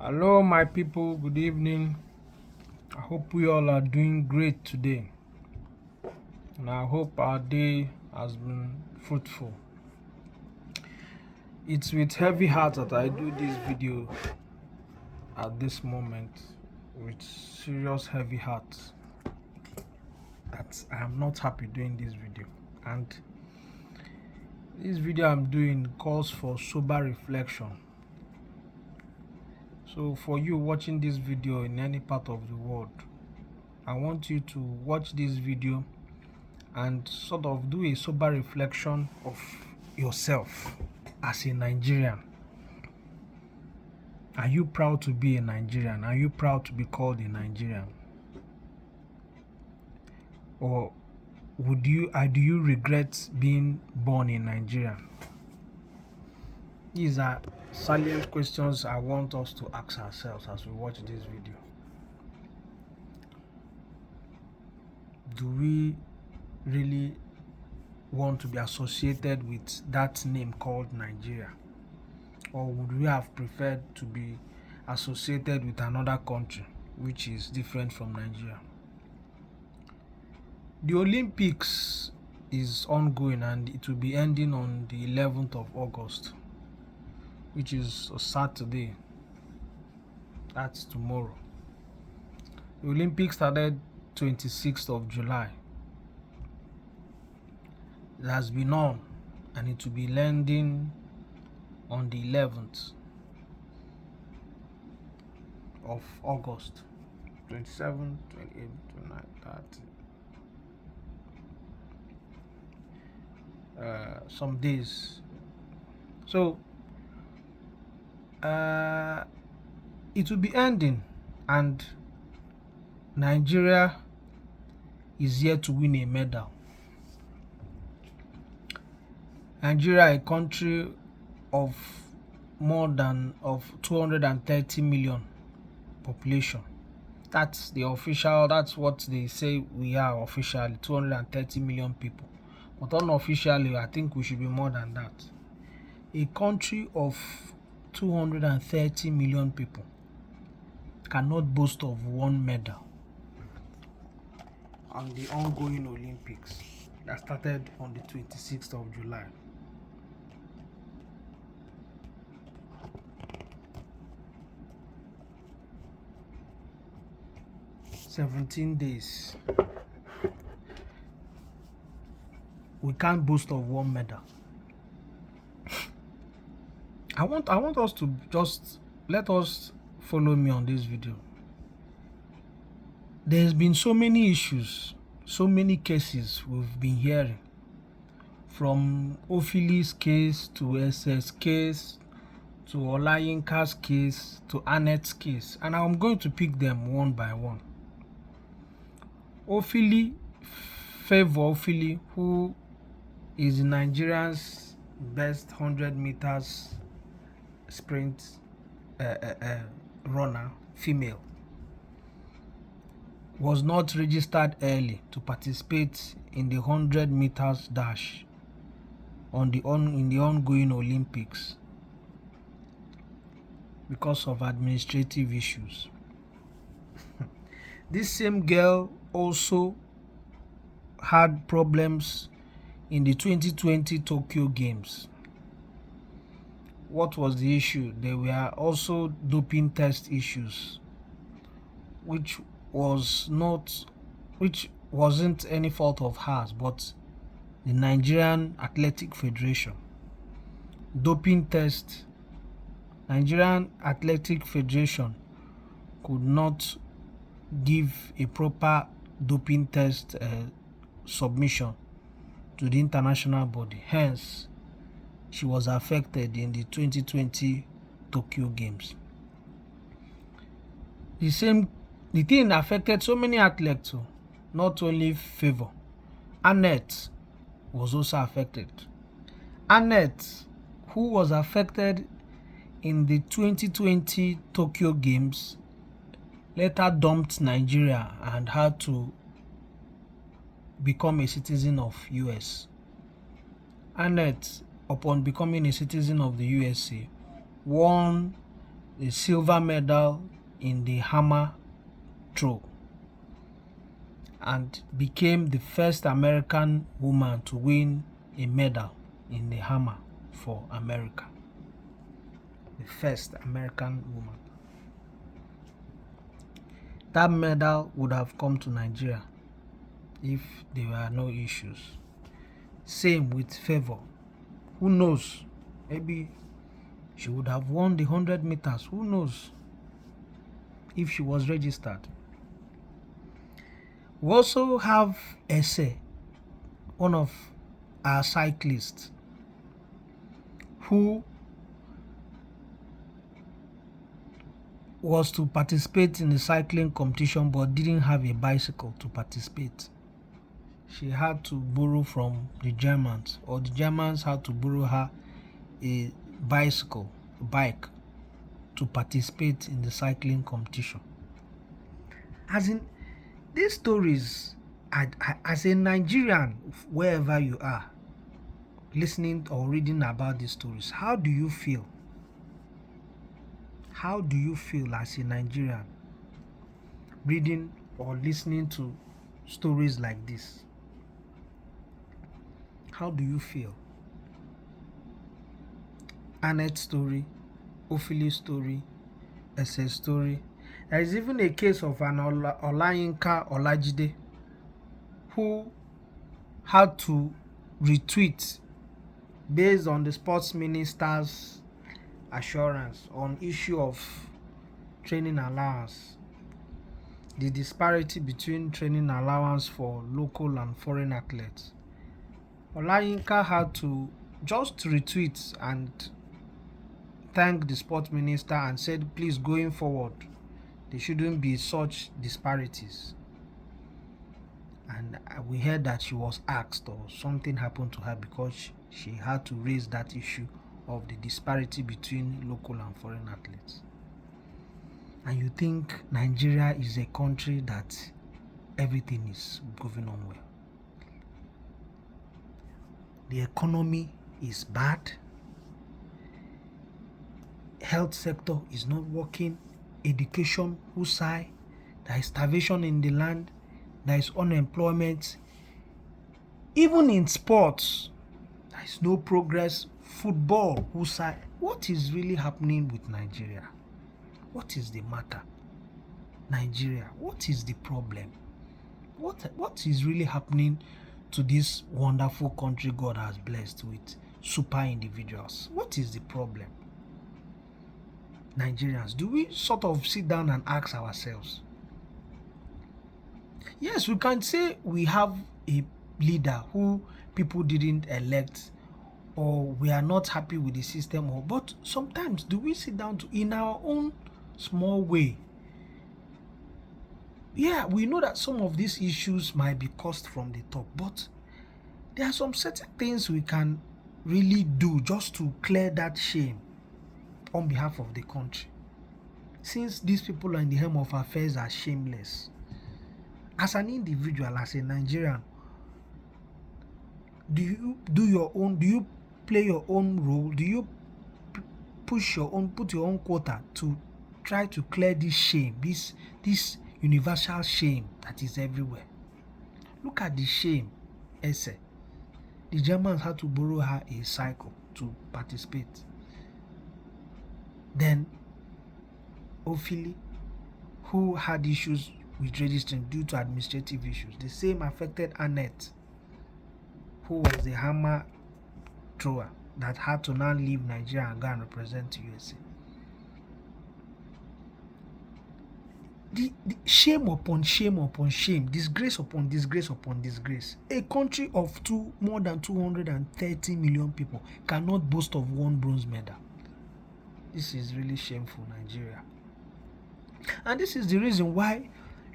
Hello, my people. Good evening. I hope we all are doing great today, and I hope our day has been fruitful. It's with heavy heart that I do this video at this moment, with serious heavy heart that I am not happy doing this video. And this video I'm doing calls for sober reflection. So for you watching this video in any part of the world, I want you to watch this video and sort of do a sober reflection of yourself as a Nigerian. Are you proud to be a Nigerian? Are you proud to be called a Nigerian? Or do you regret being born in Nigeria? These are salient questions I want us to ask ourselves as we watch this video. Do we really want to be associated with that name called Nigeria? Or would we have preferred to be associated with another country which is different from Nigeria? The Olympics is ongoing and it will be ending on the 11th of August, which is a Saturday. That's tomorrow. The Olympics started 26th of July. It has been on and it will be ending on the 11th of August. 27, 28, 29, 30. Some days. So it will be ending and Nigeria is here to win a medal. Nigeria, a country of more than 230 million population. That's what they say we are officially, 230 million people. But unofficially, I think we should be more than that. A country of 230 million people cannot boast of one medal on the ongoing Olympics that started on the 26th of July. "17 days. We can't boast of one medal." I want us to just let us follow me on this video. There's been so many issues, so many cases we've been hearing, from Ophili's case to SS case to Olayinka's case to Annette's case, and I'm going to pick them one by one. Favour Ophili, who is Nigeria's best 100 meters sprint runner, female, was not registered early to participate in the 100 meters dash in the ongoing Olympics because of administrative issues. This same girl also had problems in the 2020 Tokyo Games. What was the issue? There were also doping test issues, which wasn't any fault of hers, but the Nigerian Athletic Federation. Nigerian Athletic Federation could not give a proper doping test submission to the international body. Hence, she was affected in the 2020 Tokyo Games. The thing affected so many athletes, not only Favour. Annette was also affected. Annette, who was affected in the 2020 Tokyo Games, later dumped Nigeria and had to become a citizen of US. Annette, upon becoming a citizen of the USA, won a silver medal in the hammer throw and became the first American woman to win a medal in the hammer for America. The first American woman. That medal would have come to Nigeria if there were no issues. Same with Favor. Who knows? Maybe she would have won the 100 meters. Who knows? If she was registered. We also have Ese, one of our cyclists, who was to participate in the cycling competition but didn't have a bicycle to participate. She had to borrow from the Germans, or the Germans had to borrow her a bike to participate in the cycling competition. As in, these stories, as a Nigerian, wherever you are, listening or reading about these stories, how do you feel? How do you feel as a Nigerian reading or listening to stories like this? How do you feel? Annette's story, Ophili's story, Ese's story. There is even a case of an Olayinka Olajide who had to retweet based on the sports minister's assurance on issue of training allowance, the disparity between training allowance for local and foreign athletes. Olayinka had to just retweet and thank the sports minister and said, please, going forward, there shouldn't be such disparities. And we heard that she was asked or something happened to her because she had to raise that issue of the disparity between local and foreign athletes. And you think Nigeria is a country that everything is going on well. The economy is bad. Health sector is not working. Education, whose side? There is starvation in the land. There is unemployment. Even in sports, there is no progress. Football, whose side? What is really happening with Nigeria? What is the matter? Nigeria, what is the problem? What is really happening to this wonderful country God has blessed with super individuals? What is the problem? Nigerians, do we sort of sit down and ask ourselves? Yes, we can say we have a leader who people didn't elect, or we are not happy with the system, but sometimes do we sit down to, in our own small way? Yeah, we know that some of these issues might be caused from the top, but there are some certain things we can really do just to clear that shame on behalf of the country. Since these people in the helm of affairs are shameless, as an individual, as a Nigerian, do you do your own? Do you play your own role? Do you put your own quota to try to clear this shame, this universal shame that is everywhere? Look at the shame, Ese. The Germans had to borrow her a cycle to participate. Then Ophili, who had issues with registering due to administrative issues. The same affected Annette, who was the hammer thrower that had to now leave Nigeria and go and represent USA. The shame upon shame upon shame, disgrace upon disgrace upon disgrace. A country of more than 230 million people cannot boast of one bronze medal. This is really shameful, Nigeria. And this is the reason why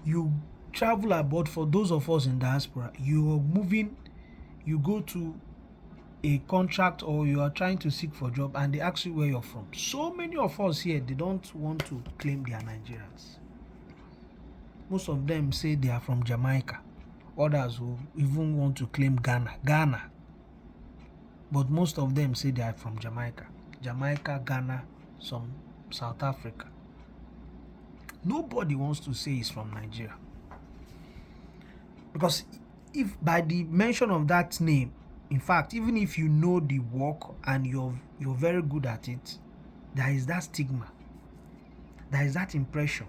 you travel abroad. For those of us in diaspora, you are moving, you go to a contract or you are trying to seek for a job and they ask you where you're from. So many of us here, they don't want to claim they are Nigerians. Most of them say they are from Jamaica. Others will even want to claim Ghana. But most of them say they are from Jamaica, Ghana, some South Africa. Nobody wants to say he's from Nigeria. Because if by the mention of that name, in fact, even if you know the work and you're very good at it, there is that stigma. There is that impression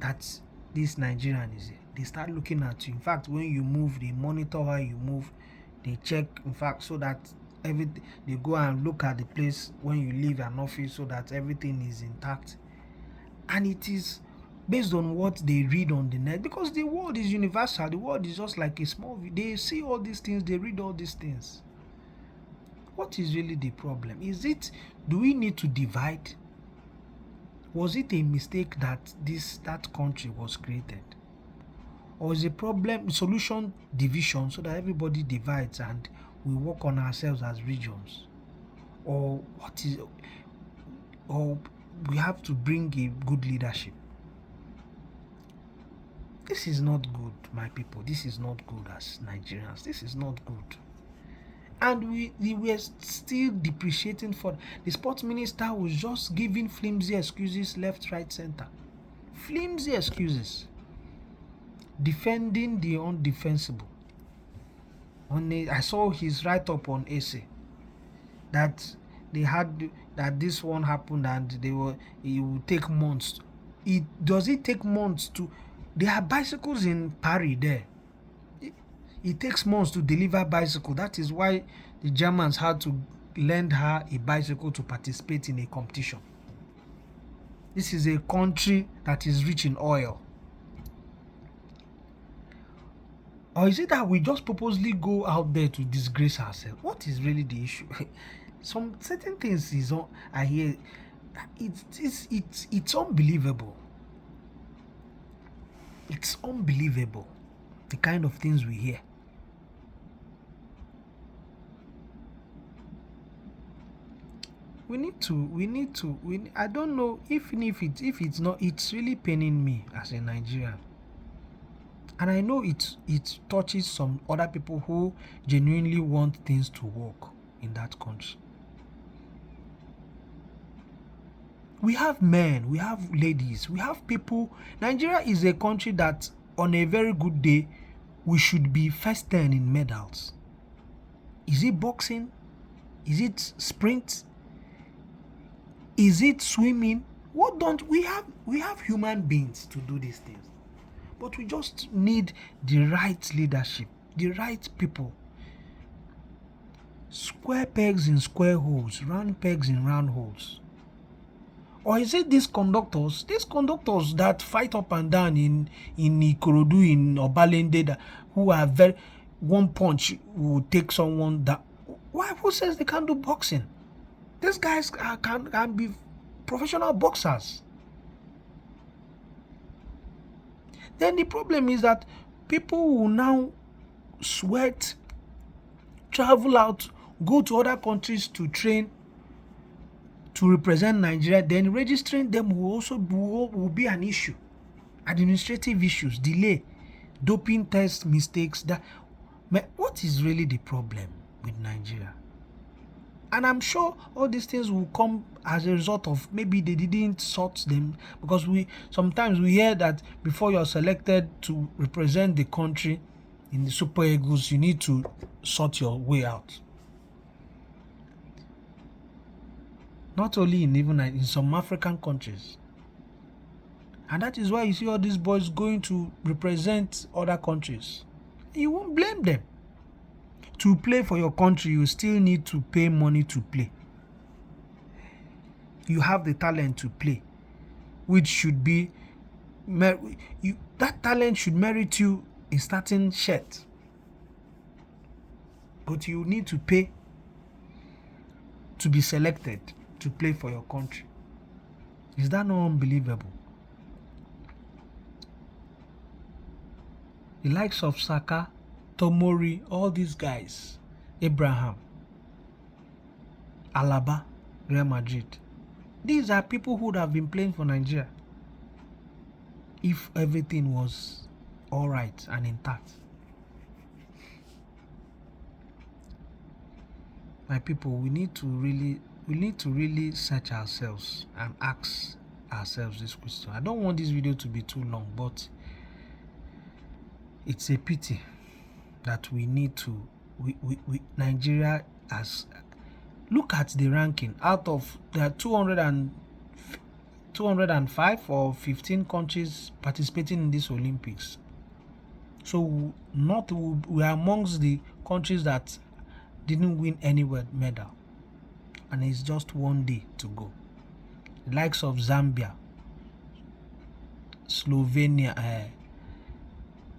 that this Nigerian is here. They start looking at you. In fact, when you move, they monitor how you move. They check, in fact, so that everything, they go and look at the place when you leave an office so that everything is intact. And it is based on what they read on the net, because the world is universal. The world is just like a small, they see all these things, they read all these things. What is really the problem? Do we need to divide? Was it a mistake that that country was created? Or is the problem solution division, so that everybody divides and we work on ourselves as regions? Or we have to bring a good leadership? This is not good, my people. This is not good as Nigerians. This is not good. And we were still depreciating for the sports minister was just giving flimsy excuses left, right, center. Flimsy excuses. Defending the undefensible. I saw his write-up on essay that this one happened and it will take months. Does it take months to? There are bicycles in Paris there. It takes months to deliver bicycle. That is why the Germans had to lend her a bicycle to participate in a competition. This is a country that is rich in oil. Or is it that we just purposely go out there to disgrace ourselves? What is really the issue? Some certain things I hear. It's unbelievable. It's unbelievable, the kind of things we hear. I don't know if it's not, it's really paining me as a Nigerian. And I know it touches some other people who genuinely want things to work in that country. We have men, we have ladies, we have people. Nigeria is a country that on a very good day, we should be first 10 in medals. Is it boxing? Is it sprint? Is it swimming? What don't we have? We have human beings to do these things. But we just need the right leadership, the right people. Square pegs in square holes, round pegs in round holes. Or is it these conductors that fight up and down in Ikorodu, in Obalende, who are one punch will take someone that. Why? Who says they can't do boxing? These guys can be professional boxers. Then the problem is that people will now sweat, travel out, go to other countries to train, to represent Nigeria. Then registering them will be an issue. Administrative issues, delay, doping test mistakes. What is really the problem with Nigeria? And I'm sure all these things will come as a result of maybe they didn't sort them, because sometimes we hear that before you're selected to represent the country in the Super Eagles, you need to sort your way out. Not only even in some African countries. And that is why you see all these boys going to represent other countries. You won't blame them. To play for your country, you still need to pay money to play. You have the talent to play, which should be that talent should merit you a starting shirt. But you need to pay to be selected to play for your country. Is that not unbelievable? The likes of Saka, Tomori, all these guys, Abraham, Alaba, Real Madrid. These are people who would have been playing for Nigeria if everything was all right and intact. My people, we need to really we need to really search ourselves and ask ourselves this question. I don't want this video to be too long, but it's a pity that we need to Nigeria has, look at the ranking. Out of the 205 or 15 countries participating in this Olympics, so we are amongst the countries that didn't win any medal, and it's just one day to go. The likes of Zambia, Slovenia,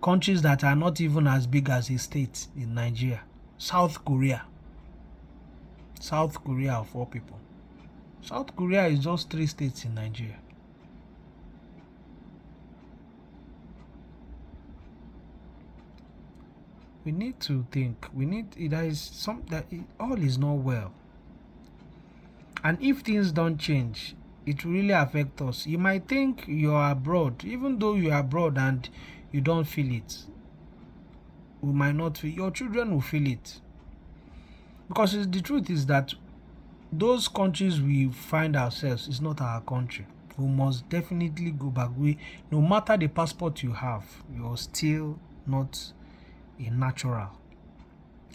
countries that are not even as big as a state in Nigeria, South Korea of all people. South Korea is just 3 states in Nigeria. We need to think. There is some that all is not well, and if things don't change, it will really affect us. You might think you're abroad, even though you're abroad and you don't feel it. We might not feel. Your children will feel it, because the truth is that those countries we find ourselves is not our country. We must definitely go back. No matter the passport you have, you're still not a natural.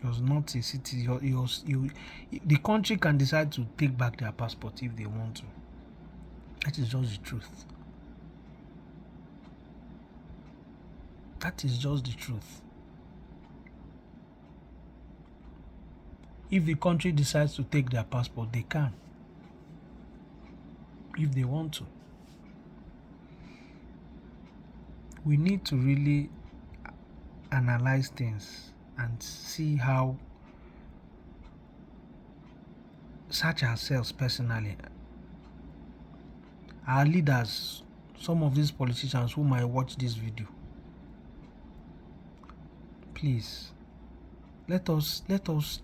You're not a citizen. The country can decide to take back their passport if they want to. That is just the truth. That is just the truth. If the country decides to take their passport, they can, if they want to. We need to really analyze things and see how, search ourselves personally. Our leaders, some of these politicians who might watch this video, please let us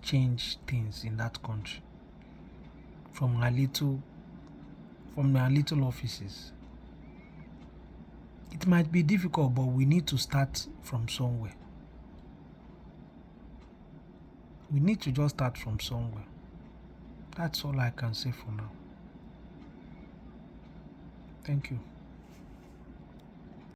change things in that country from our little offices. It might be difficult, but we need to start from somewhere. We need to just start from somewhere. That's all I can say for now. Thank you.